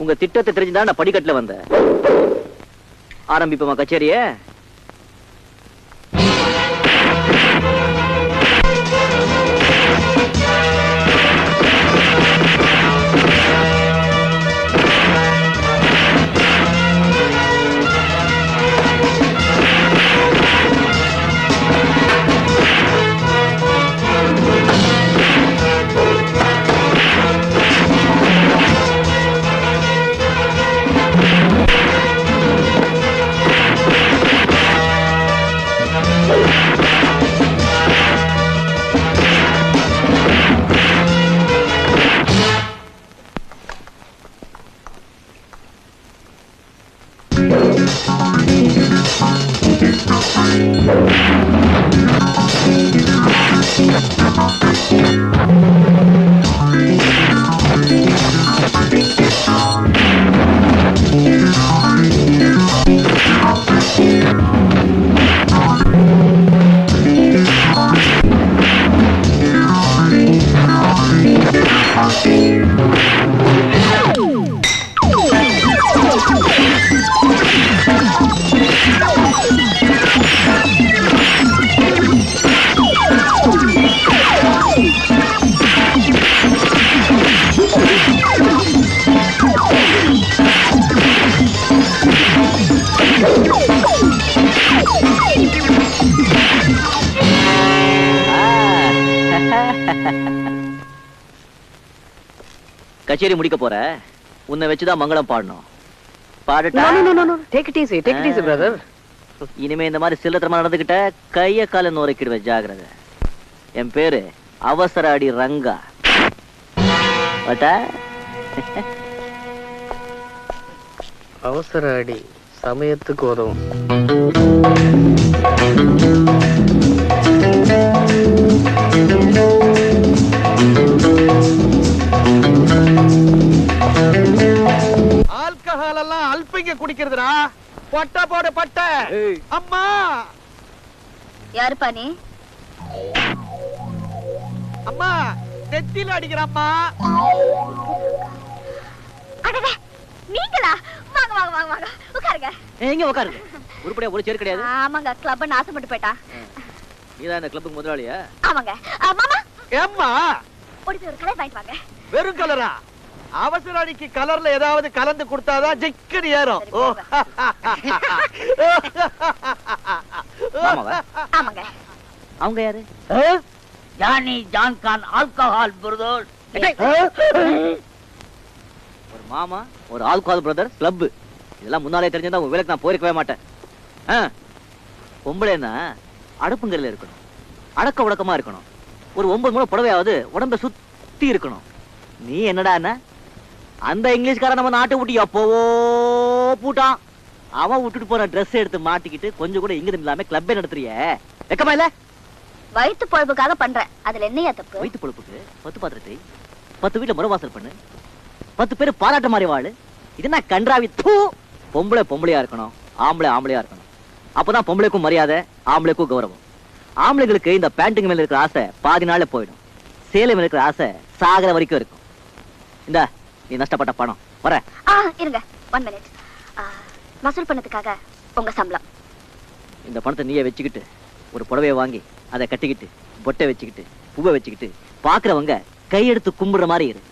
உங்க திட்டத்தை தெரிஞ்சுதான் நான் படிக்கட்டுல வந்தேன். ஆரம்பிப்போமா கச்சேரிய? கச்சேரி முடிக்க போற, உன்னை வச்சுதான் மங்களம் பாடணும். பாடட்டா? Take it easy, brother. இனிமே இந்த மாதிரி சில்லத்தரமா நடந்துகிட்ட கைய கால நோரைக்கிடுவேன், ஜாகிரதை. என் பேரு அவசர அடி ரங்கா. பாட்டா? அவசர அடி சமயத்துக்கு உதவும். ஆல்கஹால் எல்லாம் அல்பிங்க குடிக்கிறதுடா. பட்ட போடு பட்ட. அம்மா யாருப்பா நீ? அம்மா நெத்தில அடிக்கிறம்மா. அடடே நீங்களா? வாங்க வாங்க வாங்க வாங்க உட்காருங்க. எங்க உட்காருங்க? உருப்படியா ஒரு சேர் கிடையாது. ஆமாங்க, கிளப் நாசப்பட்டு போயிட்டா. நீதான் இந்த கிளப்புக்கு முதலாளியா? ஆமாங்க. மாமா ஏம்மா ஓடி போய் ஒரு கலர் வாங்கிட்டு வாங்க. வெறும் கலரா? அவசர அடிக்கு கலர்ல ஏதாவது கலந்து கொடுத்தாதான் ஜிக்கடி ஏறும். ஆமாங்க. அவங்க யாரு? ஜானி ஜான்கான் ஆல்கஹால் பிரதர். ஒரு மாமா, ஒரு ஆல்கஹால் பிரதர் கிளப். இதெல்லாம் முன்னாலே தெரிஞ்சிருந்தா உங்க வேலைக்கு நான் போயிருக்கவே மாட்டேன். பொம்பளைன்னா அடுப்புங்கரையில இருக்கணும், அடக்க உடக்கமா இருக்கணும், ஒரு 9 முறை புடவையாவது உடம்ப சுத்தி இருக்கணும். நீ என்னடா அந்த இங்கிலீஷ்காரன் நம்ம நாட்டை விட்டு எப்போவோ பூட்டான். அவன் விட்டுட்டு போற ட்ரெஸ் எடுத்து மாட்டிக்கிட்டு கொஞ்சம் கூட இங்கிருந்து இல்லாம கிளப்பே நடத்துறிய? வெக்கமா இல்ல? வயிற்று பொழப்புக்காக பண்றேன், அதுல என்னையா தப்பு? வயிற்று பொழப்புக்கு 10 பாத்திரத்தை 10 வீட்டுல முறவாசல் பண்ணு, 10 பேரு பாராட்ட மாதிரி வாழு. இது என்ன கன்றாவி? பொம்பளை பொம்பளையா இருக்கணும், ஆம்பளை ஆம்பளையா இருக்கணும். அப்பதான் பொம்பளைக்கும் மரியாதை, ஆம்பளைக்கும் கௌரவம். ஆம்பளைங்களுக்கு இந்த பேண்ட்டுங்க மேல இருக்கிற ஆசை பாதி நாள்ல போயிடும், சேலை மேல இருக்கிற ஆசை சாகர வரைக்கும் இருக்கும். இந்த நீ நஷ்டப்பட்ட பணம் வர. இருங்க 1 மினிட். வசூல் பண்ணதுக்காக உங்க சம்பளம். இந்த பணத்தை நீயே வச்சுக்கிட்டு ஒரு புடவையை வாங்கி அதை கட்டிக்கிட்டு பொட்டை வச்சுக்கிட்டு பூவை வச்சுக்கிட்டு பாக்குறவங்க கையெடுத்து கும்பிடுற மாதிரி இரு.